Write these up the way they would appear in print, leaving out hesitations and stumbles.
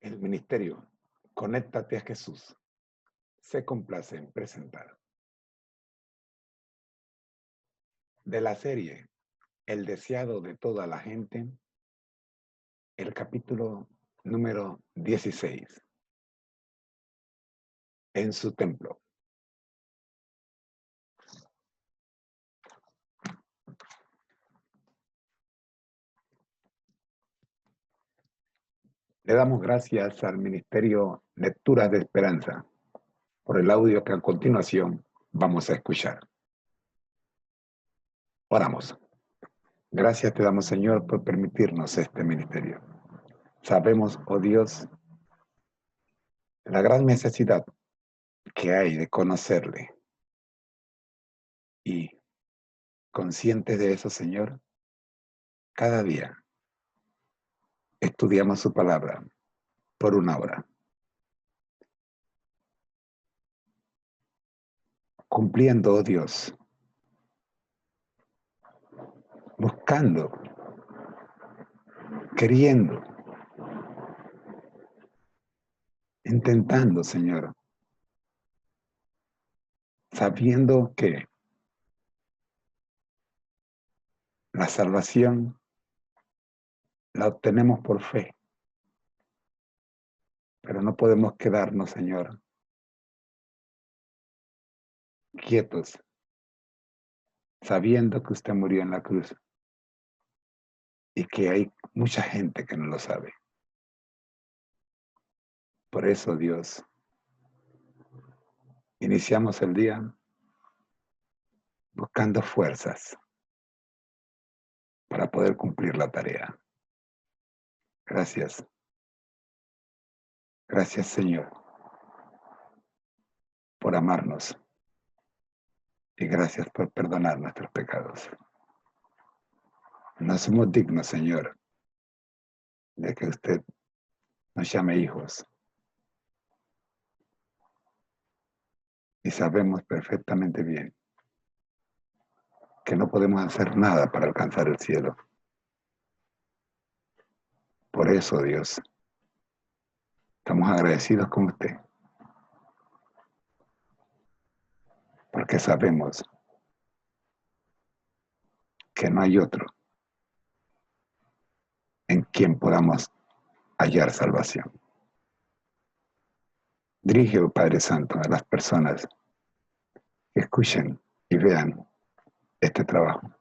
El ministerio Conéctate a Jesús se complace en presentar de la serie El deseado de toda la gente, el capítulo número 16, en su templo. Le damos gracias al Ministerio Lecturas de Esperanza por el audio que a continuación vamos a escuchar. Oramos. Gracias te damos, Señor, por permitirnos este ministerio. Sabemos, oh Dios, la gran necesidad que hay de conocerle. Y conscientes de eso, Señor, cada día estudiamos su palabra por 1 hora. Cumpliendo, oh Dios, buscando, queriendo, intentando, Señor, sabiendo que la salvación la obtenemos por fe, pero no podemos quedarnos, Señor, quietos, sabiendo que usted murió en la cruz y que hay mucha gente que no lo sabe. Por eso, Dios, iniciamos el día buscando fuerzas para poder cumplir la tarea. Gracias. Gracias, Señor, por amarnos y gracias por perdonar nuestros pecados. No somos dignos, Señor, de que usted nos llame hijos. Y sabemos perfectamente bien que no podemos hacer nada para alcanzar el cielo. Por eso, Dios, estamos agradecidos con usted. Porque sabemos que no hay otro en quien podamos hallar salvación. Dirige, oh Padre Santo, a las personas que escuchen y vean este trabajo.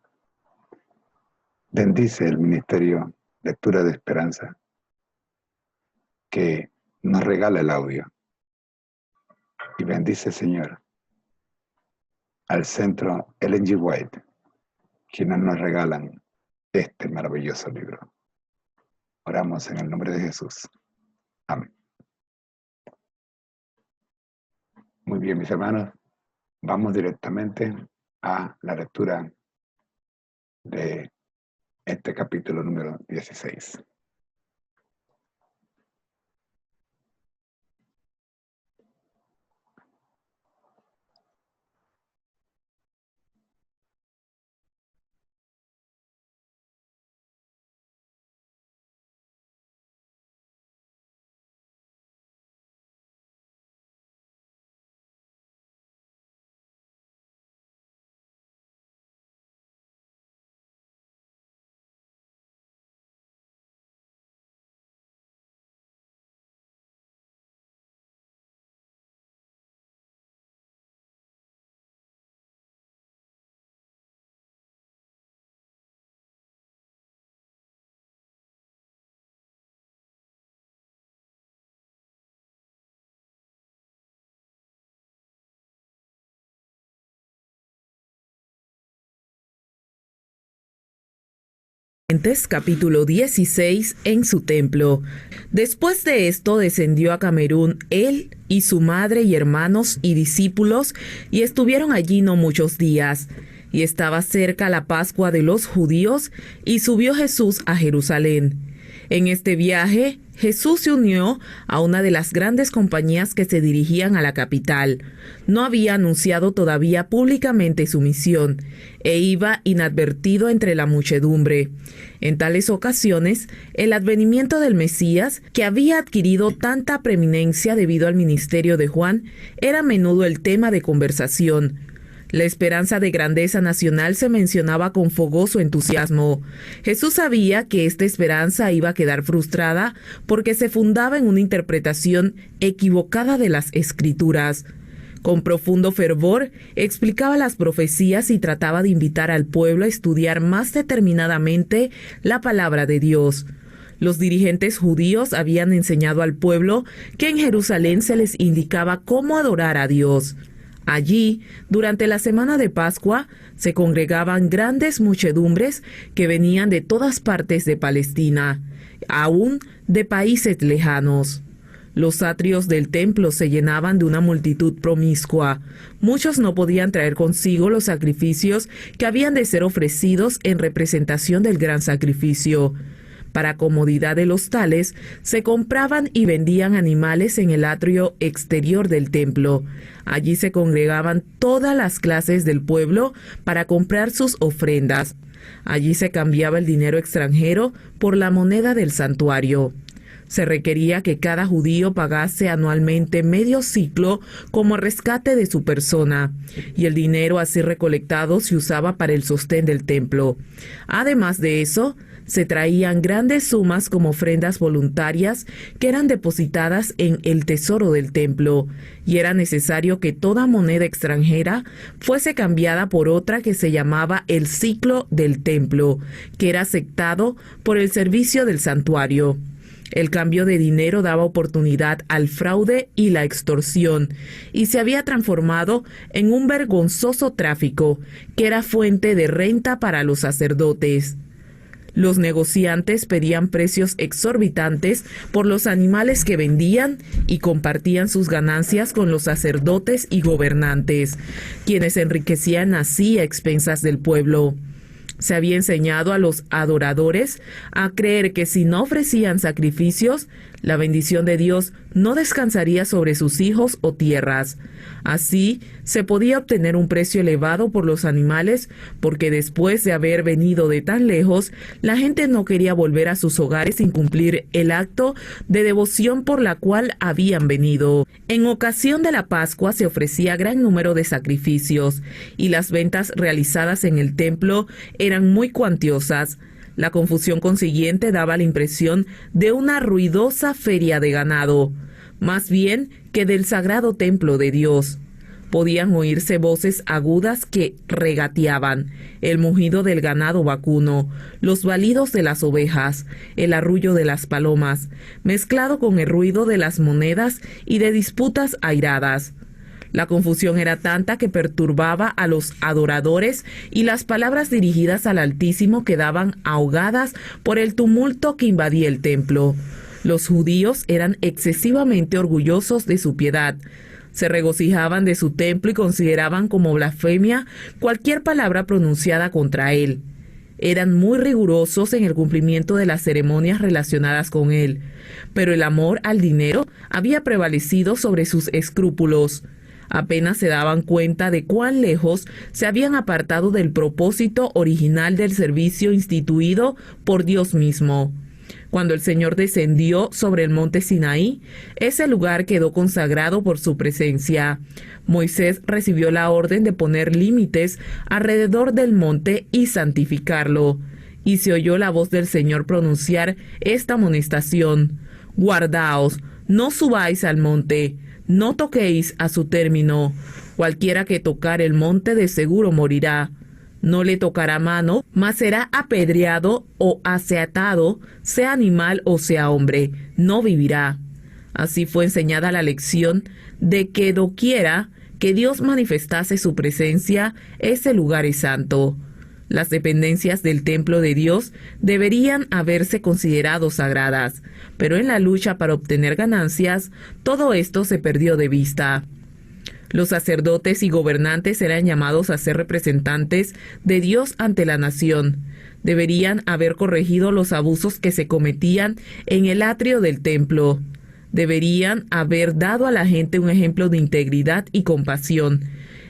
Bendice el Ministerio Lectura de Esperanza que nos regala el audio. Y bendice, Señor, al Centro Ellen G. White, quienes nos regalan este maravilloso libro. Oramos en el nombre de Jesús. Amén. Muy bien, mis hermanos, vamos directamente a la lectura de este capítulo número 16. Capítulo 16 en su templo. Después de esto descendió a Camerún él y su madre y hermanos y discípulos, y estuvieron allí no muchos días. Y estaba cerca la Pascua de los judíos, y subió Jesús a Jerusalén. En este viaje, Jesús se unió a una de las grandes compañías que se dirigían a la capital. No había anunciado todavía públicamente su misión e iba inadvertido entre la muchedumbre. En tales ocasiones, el advenimiento del Mesías, que había adquirido tanta preeminencia debido al ministerio de Juan, era a menudo el tema de conversación. La esperanza de grandeza nacional se mencionaba con fogoso entusiasmo. Jesús sabía que esta esperanza iba a quedar frustrada porque se fundaba en una interpretación equivocada de las Escrituras. Con profundo fervor, explicaba las profecías y trataba de invitar al pueblo a estudiar más determinadamente la palabra de Dios. Los dirigentes judíos habían enseñado al pueblo que en Jerusalén se les indicaba cómo adorar a Dios. Allí, durante la semana de Pascua, se congregaban grandes muchedumbres que venían de todas partes de Palestina, aún de países lejanos. Los atrios del templo se llenaban de una multitud promiscua. Muchos no podían traer consigo los sacrificios que habían de ser ofrecidos en representación del gran sacrificio. Para comodidad de los tales, se compraban y vendían animales en el atrio exterior del templo. Allí se congregaban todas las clases del pueblo para comprar sus ofrendas. Allí se cambiaba el dinero extranjero por la moneda del santuario. Se requería que cada judío pagase anualmente medio siclo como rescate de su persona, y el dinero así recolectado se usaba para el sostén del templo. Además de eso, se traían grandes sumas como ofrendas voluntarias que eran depositadas en el tesoro del templo, y era necesario que toda moneda extranjera fuese cambiada por otra que se llamaba el siclo del templo, que era aceptado por el servicio del santuario. El cambio de dinero daba oportunidad al fraude y la extorsión, y se había transformado en un vergonzoso tráfico que era fuente de renta para los sacerdotes. Los negociantes pedían precios exorbitantes por los animales que vendían y compartían sus ganancias con los sacerdotes y gobernantes, quienes se enriquecían así a expensas del pueblo. Se había enseñado a los adoradores a creer que si no ofrecían sacrificios, la bendición de Dios no descansaría sobre sus hijos o tierras. Así, se podía obtener un precio elevado por los animales, porque después de haber venido de tan lejos, la gente no quería volver a sus hogares sin cumplir el acto de devoción por la cual habían venido. En ocasión de la Pascua se ofrecía gran número de sacrificios, y las ventas realizadas en el templo eran muy cuantiosas. La confusión consiguiente daba la impresión de una ruidosa feria de ganado, más bien que del sagrado templo de Dios. Podían oírse voces agudas que regateaban, el mugido del ganado vacuno, los balidos de las ovejas, el arrullo de las palomas, mezclado con el ruido de las monedas y de disputas airadas. La confusión era tanta que perturbaba a los adoradores y las palabras dirigidas al Altísimo quedaban ahogadas por el tumulto que invadía el templo. Los judíos eran excesivamente orgullosos de su piedad. Se regocijaban de su templo y consideraban como blasfemia cualquier palabra pronunciada contra él. Eran muy rigurosos en el cumplimiento de las ceremonias relacionadas con él, pero el amor al dinero había prevalecido sobre sus escrúpulos. Apenas se daban cuenta de cuán lejos se habían apartado del propósito original del servicio instituido por Dios mismo. Cuando el Señor descendió sobre el monte Sinaí, ese lugar quedó consagrado por su presencia. Moisés recibió la orden de poner límites alrededor del monte y santificarlo. Y se oyó la voz del Señor pronunciar esta amonestación: «Guardaos, no subáis al monte, no toquéis a su término. Cualquiera que tocare el monte de seguro morirá. No le tocará mano, mas será apedreado o aseatado, sea animal o sea hombre, no vivirá». Así fue enseñada la lección de que doquiera que Dios manifestase su presencia, ese lugar es santo. Las dependencias del templo de Dios deberían haberse considerado sagradas, pero en la lucha para obtener ganancias, todo esto se perdió de vista. Los sacerdotes y gobernantes eran llamados a ser representantes de Dios ante la nación. Deberían haber corregido los abusos que se cometían en el atrio del templo. Deberían haber dado a la gente un ejemplo de integridad y compasión.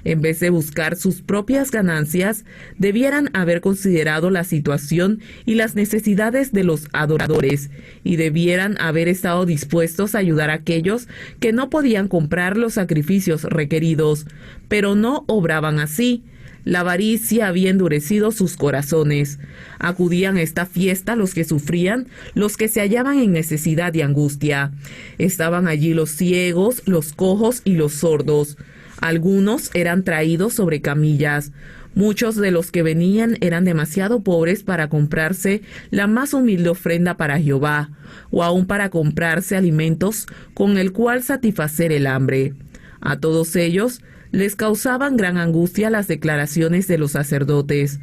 En vez de buscar sus propias ganancias, debieran haber considerado la situación y las necesidades de los adoradores, y debieran haber estado dispuestos a ayudar a aquellos que no podían comprar los sacrificios requeridos, pero no obraban así. La avaricia había endurecido sus corazones. Acudían a esta fiesta los que sufrían, los que se hallaban en necesidad y angustia. Estaban allí los ciegos, los cojos y los sordos. Algunos eran traídos sobre camillas. Muchos de los que venían eran demasiado pobres para comprarse la más humilde ofrenda para Jehová, o aún para comprarse alimentos con el cual satisfacer el hambre. A todos ellos les causaban gran angustia las declaraciones de los sacerdotes.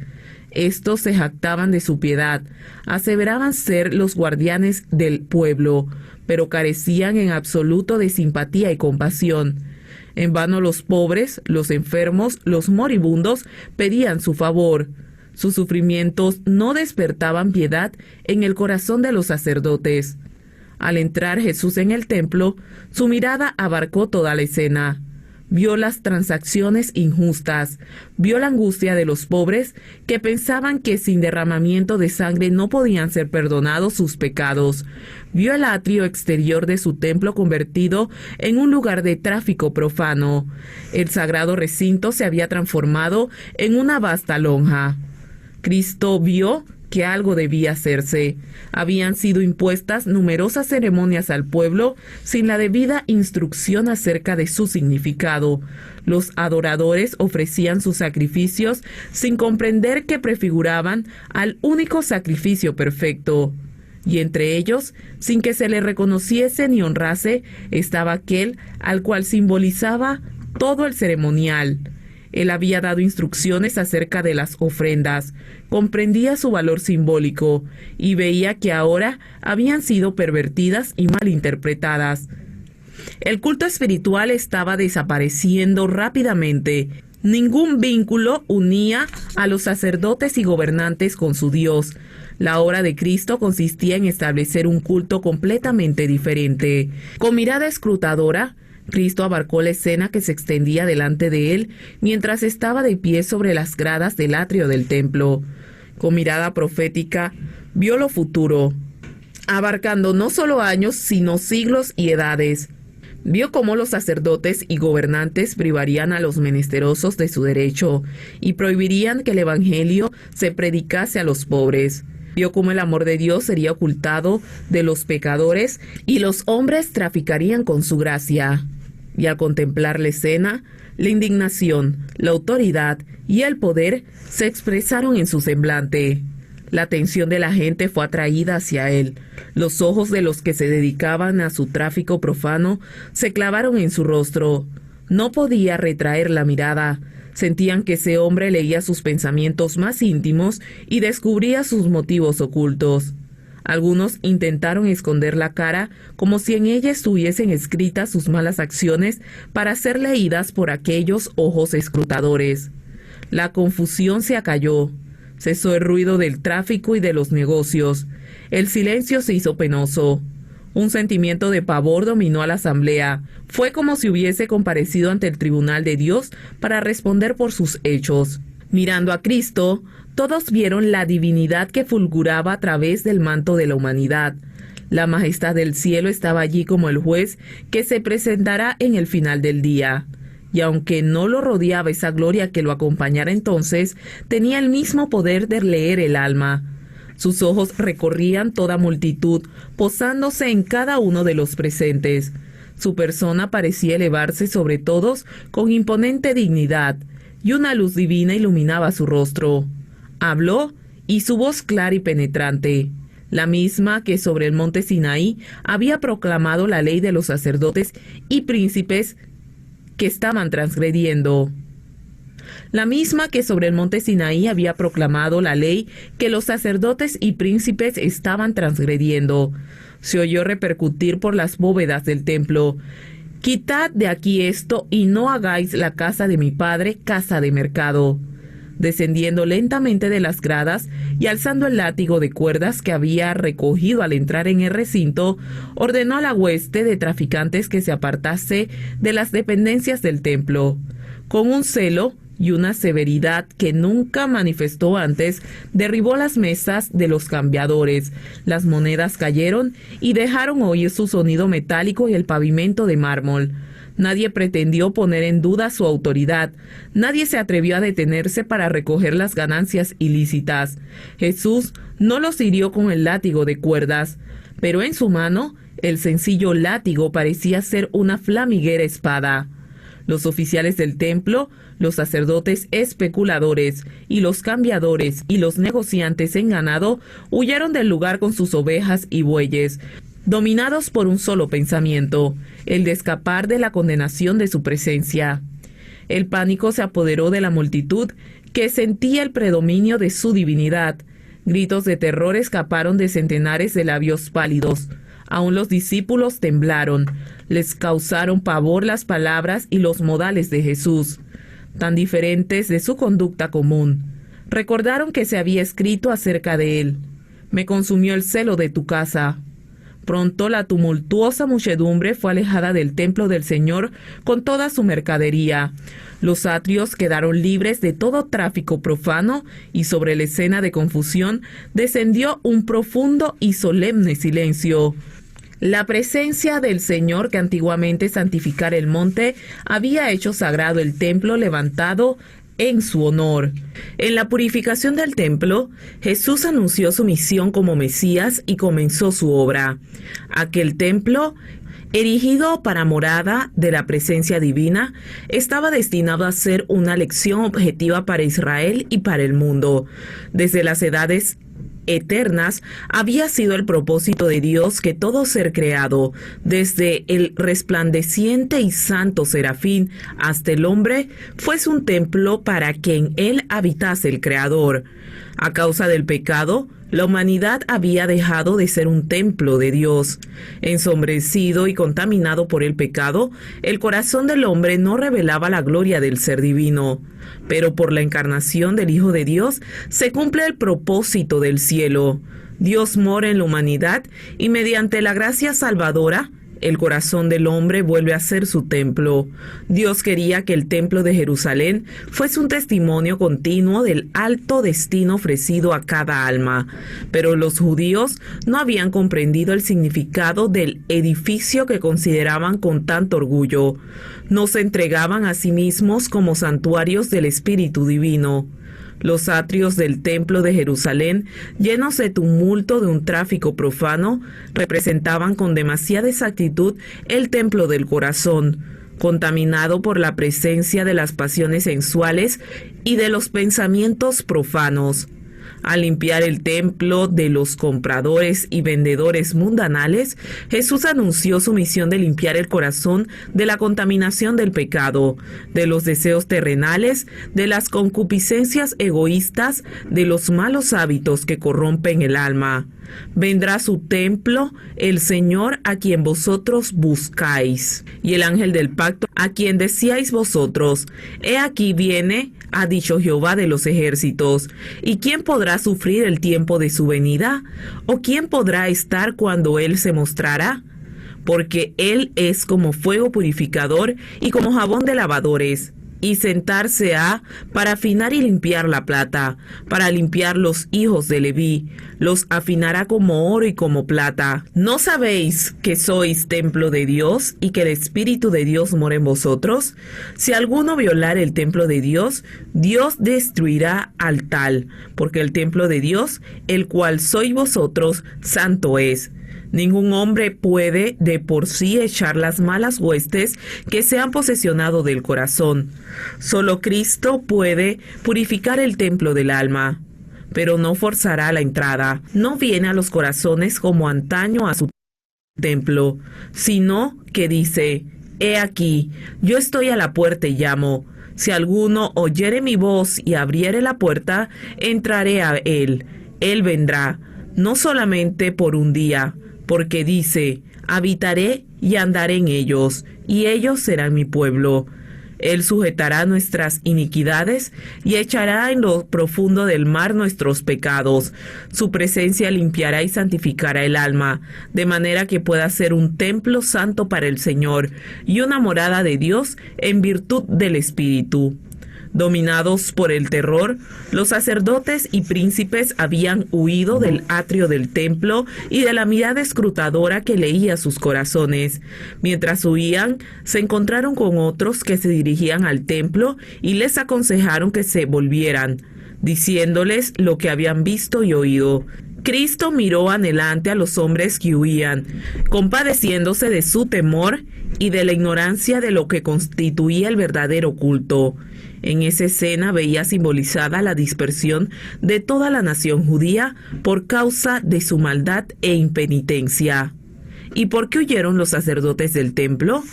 Estos se jactaban de su piedad, aseveraban ser los guardianes del pueblo, pero carecían en absoluto de simpatía y compasión. En vano los pobres, los enfermos, los moribundos pedían su favor. Sus sufrimientos no despertaban piedad en el corazón de los sacerdotes. Al entrar Jesús en el templo, su mirada abarcó toda la escena. Vio las transacciones injustas, vio la angustia de los pobres que pensaban que sin derramamiento de sangre no podían ser perdonados sus pecados. Vio el atrio exterior de su templo convertido en un lugar de tráfico profano. El sagrado recinto se había transformado en una vasta lonja. Cristo vio que algo debía hacerse. Habían sido impuestas numerosas ceremonias al pueblo sin la debida instrucción acerca de su significado. Los adoradores ofrecían sus sacrificios sin comprender que prefiguraban al único sacrificio perfecto. Y entre ellos, sin que se le reconociese ni honrase, estaba aquel al cual simbolizaba todo el ceremonial. Él había dado instrucciones acerca de las ofrendas, comprendía su valor simbólico y veía que ahora habían sido pervertidas y malinterpretadas. El culto espiritual estaba desapareciendo rápidamente. Ningún vínculo unía a los sacerdotes y gobernantes con su Dios. La obra de Cristo consistía en establecer un culto completamente diferente. Con mirada escrutadora, Cristo abarcó la escena que se extendía delante de él mientras estaba de pie sobre las gradas del atrio del templo. Con mirada profética, vio lo futuro, abarcando no solo años, sino siglos y edades. Vio cómo los sacerdotes y gobernantes privarían a los menesterosos de su derecho y prohibirían que el evangelio se predicase a los pobres. Vio cómo el amor de Dios sería ocultado de los pecadores y los hombres traficarían con su gracia. Y al contemplar la escena, la indignación, la autoridad y el poder se expresaron en su semblante. La atención de la gente fue atraída hacia él. Los ojos de los que se dedicaban a su tráfico profano se clavaron en su rostro. No podía retraer la mirada. Sentían que ese hombre leía sus pensamientos más íntimos y descubría sus motivos ocultos. Algunos intentaron esconder la cara como si en ella estuviesen escritas sus malas acciones para ser leídas por aquellos ojos escrutadores. La confusión se acalló. Cesó el ruido del tráfico y de los negocios. El silencio se hizo penoso. Un sentimiento de pavor dominó a la asamblea. Fue como si hubiese comparecido ante el tribunal de Dios para responder por sus hechos. Mirando a Cristo, todos vieron la divinidad que fulguraba a través del manto de la humanidad. La majestad del cielo estaba allí como el juez que se presentará en el final del día. Y aunque no lo rodeaba esa gloria que lo acompañara entonces, tenía el mismo poder de leer el alma. Sus ojos recorrían toda multitud, posándose en cada uno de los presentes. Su persona parecía elevarse sobre todos con imponente dignidad, y una luz divina iluminaba su rostro. Habló, y su voz clara y penetrante, la misma que sobre el monte Sinaí había proclamado la ley de los sacerdotes y príncipes que estaban transgrediendo. La misma que sobre el monte Sinaí había proclamado la ley que los sacerdotes y príncipes estaban transgrediendo. Se oyó repercutir por las bóvedas del templo: «Quitad de aquí esto y no hagáis la casa de mi padre casa de mercado». descendiendo lentamente de las gradas y alzando el látigo de cuerdas que había recogido al entrar en el recinto, ordenó a la hueste de traficantes que se apartase de las dependencias del templo. Con un celo y una severidad que nunca manifestó antes, derribó las mesas de los cambiadores. Las monedas cayeron y dejaron oír su sonido metálico y el pavimento de mármol. Nadie pretendió poner en duda su autoridad. Nadie se atrevió a detenerse para recoger las ganancias ilícitas. Jesús no los hirió con el látigo de cuerdas, pero en su mano el sencillo látigo parecía ser una flamígera espada. Los oficiales del templo, los sacerdotes especuladores y los cambiadores y los negociantes en ganado huyeron del lugar con sus ovejas y bueyes, dominados por un solo pensamiento, el de escapar de la condenación de su presencia. El pánico se apoderó de la multitud, que sentía el predominio de su divinidad. Gritos de terror escaparon de centenares de labios pálidos. Aún los discípulos temblaron. Les causaron pavor las palabras y los modales de Jesús, tan diferentes de su conducta común. Recordaron que se había escrito acerca de él: «Me consumió el celo de tu casa». Pronto la tumultuosa muchedumbre fue alejada del templo del Señor con toda su mercadería. Los atrios quedaron libres de todo tráfico profano y sobre la escena de confusión descendió un profundo y solemne silencio. La presencia del Señor, que antiguamente santificara el monte, había hecho sagrado el templo levantado en su honor. En la purificación del templo, Jesús anunció su misión como Mesías y comenzó su obra. Aquel templo, erigido para morada de la presencia divina, estaba destinado a ser una lección objetiva para Israel y para el mundo. Desde las edades eternas había sido el propósito de Dios que todo ser creado, desde el resplandeciente y santo serafín hasta el hombre, fuese un templo para que en él habitase el Creador. A causa del pecado, la humanidad había dejado de ser un templo de Dios. Ensombrecido y contaminado por el pecado, el corazón del hombre no revelaba la gloria del ser divino. Pero por la encarnación del Hijo de Dios se cumple el propósito del cielo. Dios mora en la humanidad y mediante la gracia salvadora, el corazón del hombre vuelve a ser su templo. Dios quería que el templo de Jerusalén fuese un testimonio continuo del alto destino ofrecido a cada alma. Pero los judíos no habían comprendido el significado del edificio que consideraban con tanto orgullo. No se entregaban a sí mismos como santuarios del Espíritu Divino. Los atrios del templo de Jerusalén, llenos de tumulto de un tráfico profano, representaban con demasiada exactitud el templo del corazón, contaminado por la presencia de las pasiones sensuales y de los pensamientos profanos. Al limpiar el templo de los compradores y vendedores mundanales, Jesús anunció su misión de limpiar el corazón de la contaminación del pecado, de los deseos terrenales, de las concupiscencias egoístas, de los malos hábitos que corrompen el alma. Vendrá su templo, el Señor a quien vosotros buscáis, y el ángel del pacto a quien decíais vosotros: he aquí viene, ha dicho Jehová de los ejércitos. ¿Y quién podrá sufrir el tiempo de su venida? ¿O quién podrá estar cuando él se mostrará? Porque él es como fuego purificador y como jabón de lavadores. Y sentarse ha para afinar y limpiar la plata, para limpiar los hijos de Leví, los afinará como oro y como plata. ¿No sabéis que sois templo de Dios y que el Espíritu de Dios mora en vosotros? Si alguno violare el templo de Dios, Dios destruirá al tal, porque el templo de Dios, el cual sois vosotros, santo es. Ningún hombre puede de por sí echar las malas huestes que se han posesionado del corazón. Solo Cristo puede purificar el templo del alma, pero no forzará la entrada. No viene a los corazones como antaño a su templo, sino que dice: he aquí, yo estoy a la puerta y llamo. Si alguno oyere mi voz y abriere la puerta, entraré a él. Él vendrá, no solamente por un día, porque dice: habitaré y andaré en ellos, y ellos serán mi pueblo. Él sujetará nuestras iniquidades y echará en lo profundo del mar nuestros pecados. Su presencia limpiará y santificará el alma, de manera que pueda ser un templo santo para el Señor y una morada de Dios en virtud del Espíritu. Dominados por el terror, los sacerdotes y príncipes habían huido del atrio del templo y de la mirada escrutadora que leía sus corazones. Mientras huían, se encontraron con otros que se dirigían al templo y les aconsejaron que se volvieran, diciéndoles lo que habían visto y oído. Cristo miró anhelante a los hombres que huían, compadeciéndose de su temor y de la ignorancia de lo que constituía el verdadero culto. En esa escena veía simbolizada la dispersión de toda la nación judía por causa de su maldad e impenitencia. ¿Y por qué huyeron los sacerdotes del templo?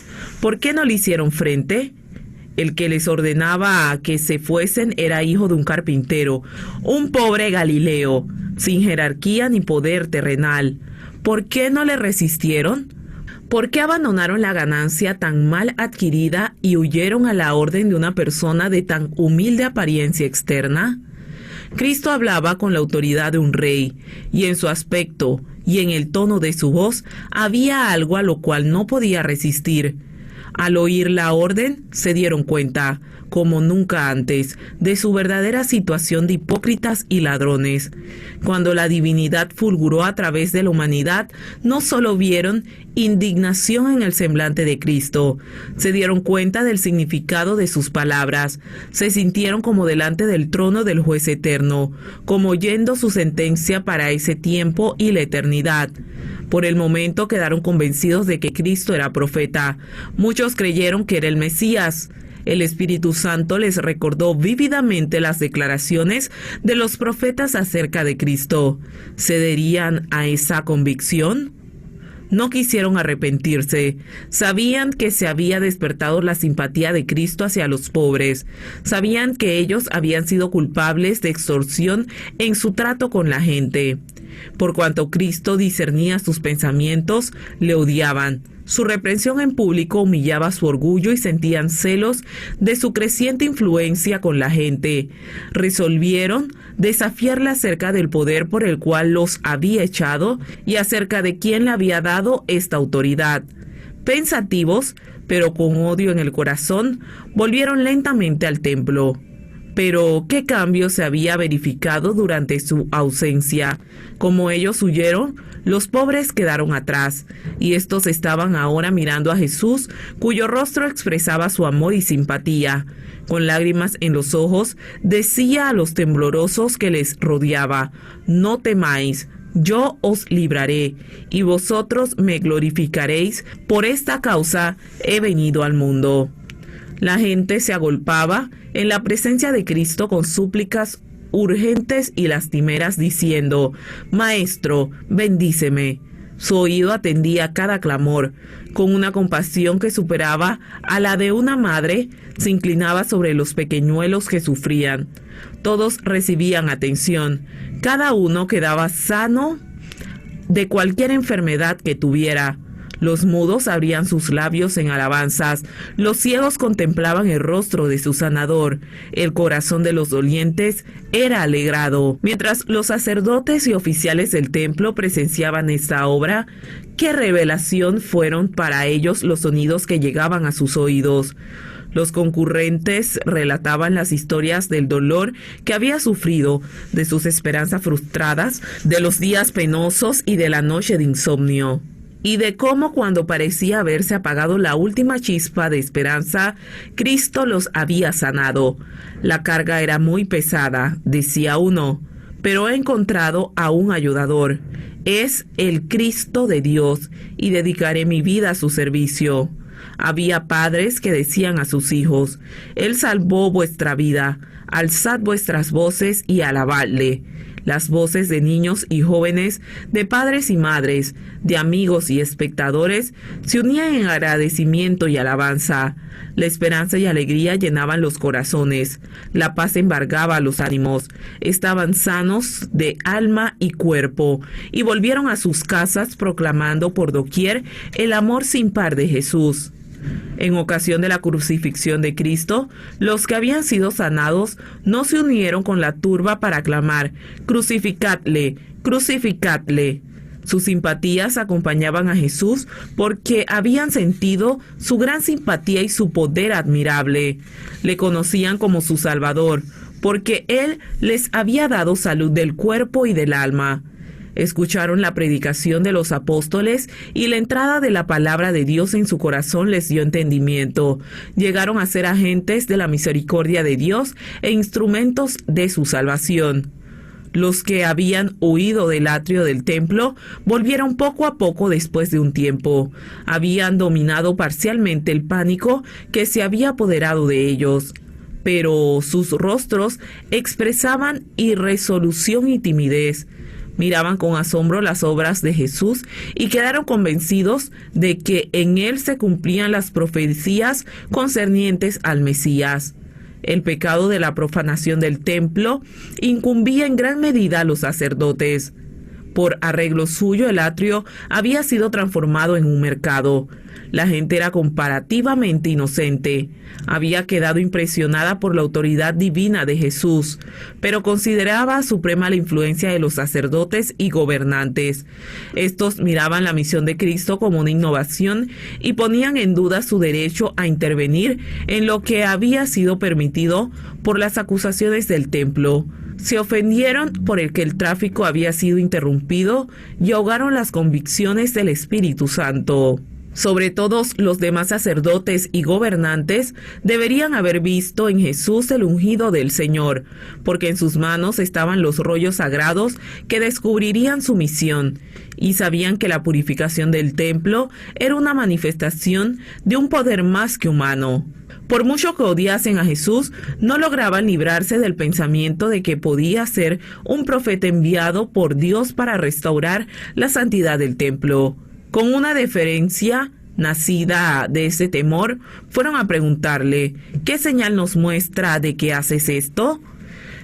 ¿Por qué no le hicieron frente? El que les ordenaba a que se fuesen era hijo de un carpintero, un pobre Galileo, sin jerarquía ni poder terrenal. ¿Por qué no le resistieron? ¿Por qué abandonaron la ganancia tan mal adquirida y huyeron a la orden de una persona de tan humilde apariencia externa? Cristo hablaba con la autoridad de un rey, y en su aspecto y en el tono de su voz había algo a lo cual no podía resistir. Al oír la orden, se dieron cuenta, como nunca antes, de su verdadera situación de hipócritas y ladrones. Cuando la divinidad fulguró a través de la humanidad, no solo vieron indignación en el semblante de Cristo, se dieron cuenta del significado de sus palabras, se sintieron como delante del trono del juez eterno, como oyendo su sentencia para ese tiempo y la eternidad. Por el momento quedaron convencidos de que Cristo era profeta. Muchos creyeron que era el Mesías. El Espíritu Santo les recordó vívidamente las declaraciones de los profetas acerca de Cristo. ¿Cederían a esa convicción? No quisieron arrepentirse. Sabían que se había despertado la simpatía de Cristo hacia los pobres. Sabían que ellos habían sido culpables de extorsión en su trato con la gente. Por cuanto Cristo discernía sus pensamientos, le odiaban. Su reprensión en público humillaba su orgullo y sentían celos de su creciente influencia con la gente. Resolvieron desafiarle acerca del poder por el cual los había echado y acerca de quién le había dado esta autoridad. Pensativos, pero con odio en el corazón, volvieron lentamente al templo. Pero, ¿qué cambio se había verificado durante su ausencia? Como ellos huyeron, los pobres quedaron atrás, y estos estaban ahora mirando a Jesús, cuyo rostro expresaba su amor y simpatía. Con lágrimas en los ojos, decía a los temblorosos que les rodeaba: «No temáis, yo os libraré, y vosotros me glorificaréis. Por esta causa he venido al mundo». La gente se agolpaba en la presencia de Cristo con súplicas urgentes y lastimeras diciendo: «Maestro, bendíceme». Su oído atendía cada clamor. Con una compasión que superaba a la de una madre, se inclinaba sobre los pequeñuelos que sufrían. Todos recibían atención. Cada uno quedaba sano de cualquier enfermedad que tuviera. Los mudos abrían sus labios en alabanzas, los ciegos contemplaban el rostro de su sanador, el corazón de los dolientes era alegrado. Mientras los sacerdotes y oficiales del templo presenciaban esta obra, qué revelación fueron para ellos los sonidos que llegaban a sus oídos. Los concurrentes relataban las historias del dolor que había sufrido, de sus esperanzas frustradas, de los días penosos y de la noche de insomnio. Y de cómo cuando parecía haberse apagado la última chispa de esperanza, Cristo los había sanado. La carga era muy pesada, decía uno, pero he encontrado a un ayudador. Es el Cristo de Dios y dedicaré mi vida a su servicio. Había padres que decían a sus hijos: Él salvó vuestra vida, alzad vuestras voces y alabadle. Las voces de niños y jóvenes, de padres y madres, de amigos y espectadores se unían en agradecimiento y alabanza. La esperanza y alegría llenaban los corazones, la paz embargaba los ánimos, estaban sanos de alma y cuerpo, y volvieron a sus casas proclamando por doquier el amor sin par de Jesús. En ocasión de la crucifixión de Cristo, los que habían sido sanados no se unieron con la turba para clamar: «Crucificadle, crucificadle». Sus simpatías acompañaban a Jesús porque habían sentido su gran simpatía y su poder admirable. Le conocían como su Salvador, porque Él les había dado salud del cuerpo y del alma. Escucharon la predicación de los apóstoles y la entrada de la palabra de Dios en su corazón les dio entendimiento. Llegaron a ser agentes de la misericordia de Dios e instrumentos de su salvación. Los que habían huido del atrio del templo volvieron poco a poco después de un tiempo. Habían dominado parcialmente el pánico que se había apoderado de ellos, pero sus rostros expresaban irresolución y timidez. Miraban con asombro las obras de Jesús y quedaron convencidos de que en él se cumplían las profecías concernientes al Mesías. El pecado de la profanación del templo incumbía en gran medida a los sacerdotes. Por arreglo suyo, el atrio había sido transformado en un mercado. La gente era comparativamente inocente. Había quedado impresionada por la autoridad divina de Jesús, pero consideraba suprema la influencia de los sacerdotes y gobernantes. Estos miraban la misión de Cristo como una innovación y ponían en duda su derecho a intervenir en lo que había sido permitido por las acusaciones del templo. Se ofendieron por el que el tráfico había sido interrumpido y ahogaron las convicciones del Espíritu Santo. Sobre todos los demás sacerdotes y gobernantes deberían haber visto en Jesús el ungido del Señor, porque en sus manos estaban los rollos sagrados que descubrirían su misión, y sabían que la purificación del templo era una manifestación de un poder más que humano. Por mucho que odiasen a Jesús, no lograban librarse del pensamiento de que podía ser un profeta enviado por Dios para restaurar la santidad del templo. Con una deferencia nacida de ese temor, fueron a preguntarle: ¿qué señal nos muestra de que haces esto?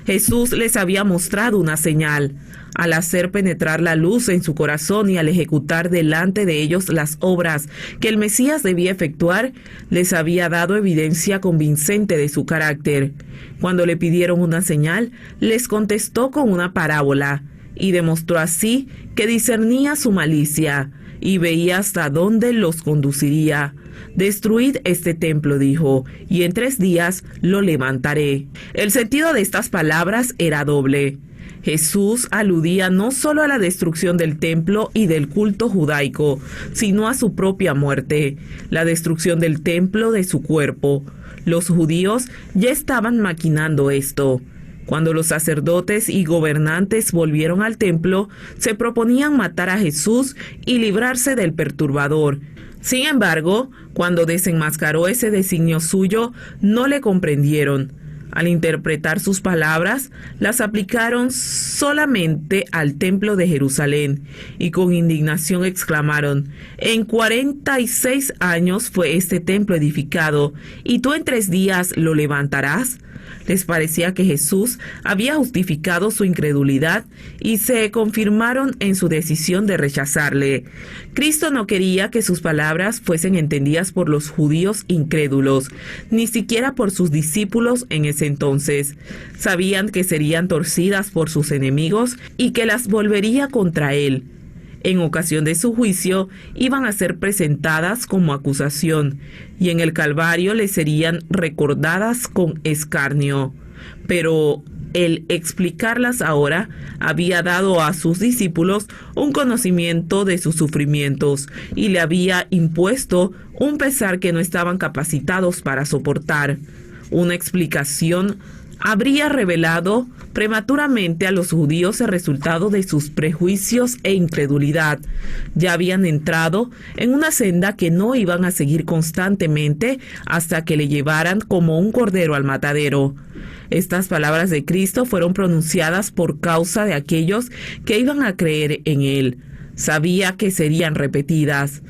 Jesús les había mostrado una señal. Al hacer penetrar la luz en su corazón y al ejecutar delante de ellos las obras que el Mesías debía efectuar, les había dado evidencia convincente de su carácter. Cuando le pidieron una señal, les contestó con una parábola y demostró así que discernía su malicia y veía hasta dónde los conduciría. «Destruid este templo», dijo, «y en 3 días lo levantaré». El sentido de estas palabras era doble. Jesús aludía no solo a la destrucción del templo y del culto judaico, sino a su propia muerte, la destrucción del templo de su cuerpo. Los judíos ya estaban maquinando esto. Cuando los sacerdotes y gobernantes volvieron al templo, se proponían matar a Jesús y librarse del perturbador. Sin embargo, cuando desenmascaró ese designio suyo, no le comprendieron. Al interpretar sus palabras, las aplicaron solamente al templo de Jerusalén y con indignación exclamaron: «En 46 años fue este templo edificado, ¿y tú en 3 días lo levantarás?». Les parecía que Jesús había justificado su incredulidad y se confirmaron en su decisión de rechazarle. Cristo no quería que sus palabras fuesen entendidas por los judíos incrédulos, ni siquiera por sus discípulos en ese entonces. Sabían que serían torcidas por sus enemigos y que las volvería contra él. En ocasión de su juicio, iban a ser presentadas como acusación, y en el Calvario les serían recordadas con escarnio. Pero el explicarlas ahora había dado a sus discípulos un conocimiento de sus sufrimientos y le había impuesto un pesar que no estaban capacitados para soportar. Una explicación habría revelado prematuramente a los judíos el resultado de sus prejuicios e incredulidad. Ya habían entrado en una senda que no iban a seguir constantemente hasta que le llevaran como un cordero al matadero. Estas palabras de Cristo fueron pronunciadas por causa de aquellos que iban a creer en él. Sabía que serían repetidas.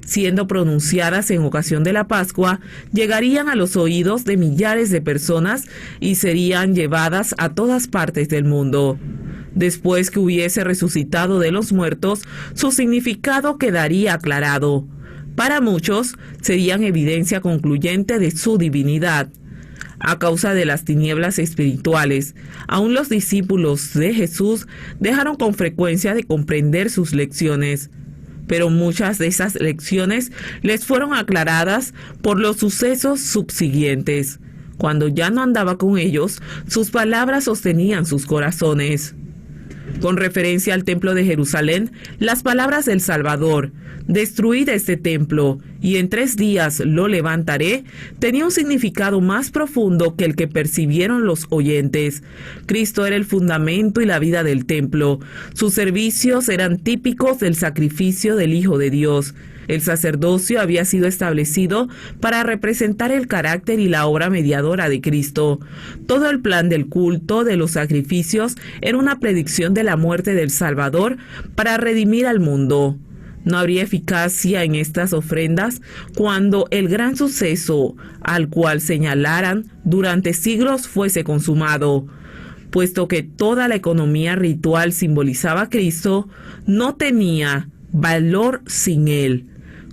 Siendo pronunciadas en ocasión de la Pascua, llegarían a los oídos de millares de personas y serían llevadas a todas partes del mundo. Después que hubiese resucitado de los muertos, su significado quedaría aclarado. Para muchos serían evidencia concluyente de su divinidad. A causa de las tinieblas espirituales, aún los discípulos de Jesús dejaron con frecuencia de comprender sus lecciones. Pero muchas de esas lecciones les fueron aclaradas por los sucesos subsiguientes. Cuando ya no andaba con ellos, sus palabras sostenían sus corazones. Con referencia al templo de Jerusalén, las palabras del Salvador, destruid este templo, y en 3 días lo levantaré, tenía un significado más profundo que el que percibieron los oyentes. Cristo era el fundamento y la vida del templo. Sus servicios eran típicos del sacrificio del Hijo de Dios. El sacerdocio había sido establecido para representar el carácter y la obra mediadora de Cristo. Todo el plan del culto, de los sacrificios, era una predicción de la muerte del Salvador para redimir al mundo. No habría eficacia en estas ofrendas cuando el gran suceso al cual señalaran durante siglos fuese consumado. Puesto que toda la economía ritual simbolizaba a Cristo, no tenía valor sin él.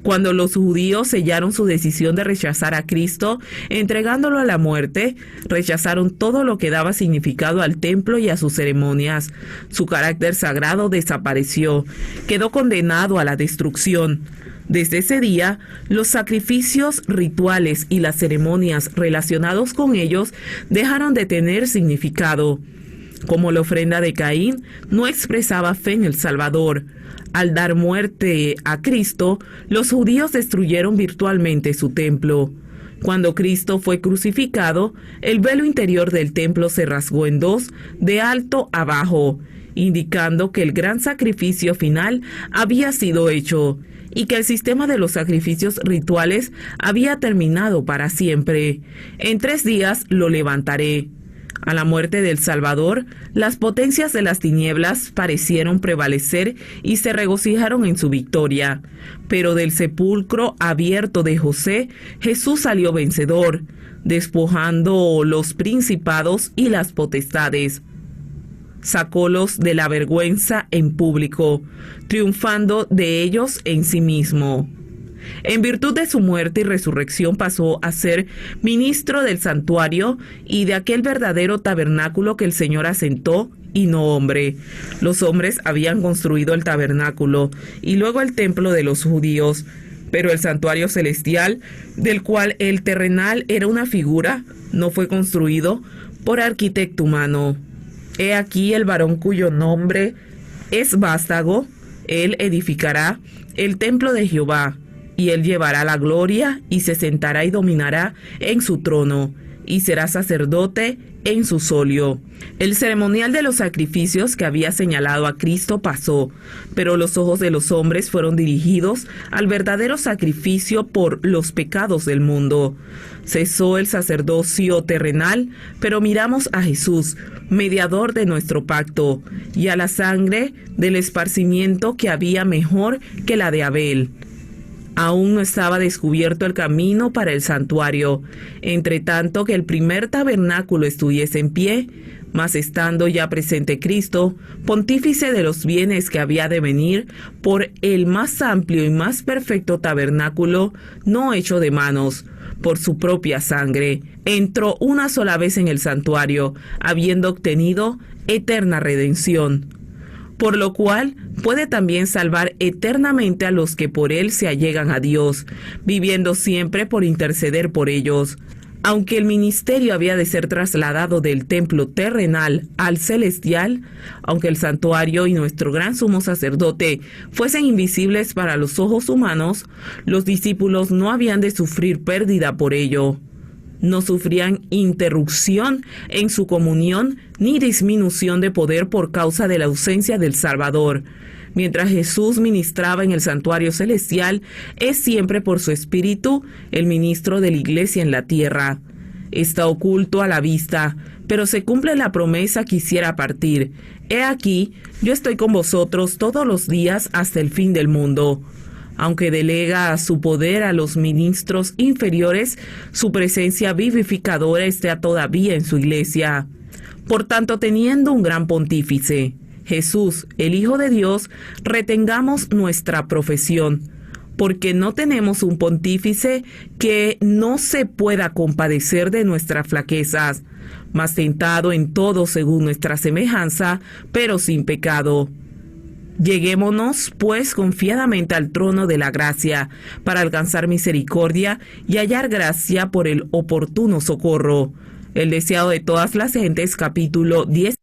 Cuando los judíos sellaron su decisión de rechazar a Cristo, entregándolo a la muerte, rechazaron todo lo que daba significado al templo y a sus ceremonias. Su carácter sagrado desapareció, quedó condenado a la destrucción. Desde ese día, los sacrificios rituales y las ceremonias relacionados con ellos dejaron de tener significado. Como la ofrenda de Caín, no expresaba fe en el Salvador. Al dar muerte a Cristo, los judíos destruyeron virtualmente su templo. Cuando Cristo fue crucificado, el velo interior del templo se rasgó en 2, de alto a bajo, indicando que el gran sacrificio final había sido hecho y que el sistema de los sacrificios rituales había terminado para siempre. En 3 días lo levantaré. A la muerte del Salvador, las potencias de las tinieblas parecieron prevalecer y se regocijaron en su victoria. Pero del sepulcro abierto de José, Jesús salió vencedor, despojando los principados y las potestades. Sacólos de la vergüenza en público, triunfando de ellos en sí mismo. En virtud de su muerte y resurrección pasó a ser ministro del santuario y de aquel verdadero tabernáculo que el Señor asentó y no hombre. Los hombres habían construido el tabernáculo y luego el templo de los judíos, pero el santuario celestial, del cual el terrenal era una figura, no fue construido por arquitecto humano. He aquí el varón cuyo nombre es vástago, él edificará el templo de Jehová. Y él llevará la gloria, y se sentará y dominará en su trono, y será sacerdote en su solio. El ceremonial de los sacrificios que había señalado a Cristo pasó, pero los ojos de los hombres fueron dirigidos al verdadero sacrificio por los pecados del mundo. Cesó el sacerdocio terrenal, pero miramos a Jesús, mediador de nuestro pacto, y a la sangre del esparcimiento que había mejor que la de Abel. Aún no estaba descubierto el camino para el santuario, entre tanto que el primer tabernáculo estuviese en pie, mas estando ya presente Cristo, pontífice de los bienes que había de venir, por el más amplio y más perfecto tabernáculo, no hecho de manos, por su propia sangre, entró una sola vez en el santuario, habiendo obtenido eterna redención. Por lo cual puede también salvar eternamente a los que por él se allegan a Dios, viviendo siempre por interceder por ellos. Aunque el ministerio había de ser trasladado del templo terrenal al celestial, aunque el santuario y nuestro gran sumo sacerdote fuesen invisibles para los ojos humanos, los discípulos no habían de sufrir pérdida por ello. No sufrían interrupción en su comunión ni disminución de poder por causa de la ausencia del Salvador. Mientras Jesús ministraba en el santuario celestial, es siempre por su Espíritu el ministro de la Iglesia en la tierra. Está oculto a la vista, pero se cumple la promesa que hiciera partir. He aquí, yo estoy con vosotros todos los días hasta el fin del mundo. Aunque delega su poder a los ministros inferiores, su presencia vivificadora está todavía en su iglesia. Por tanto, teniendo un gran pontífice, Jesús, el Hijo de Dios, retengamos nuestra profesión, porque no tenemos un pontífice que no se pueda compadecer de nuestras flaquezas, mas tentado en todo según nuestra semejanza, pero sin pecado. Lleguémonos, pues, confiadamente al trono de la gracia, para alcanzar misericordia y hallar gracia por el oportuno socorro. El deseado de todas las gentes, capítulo 10.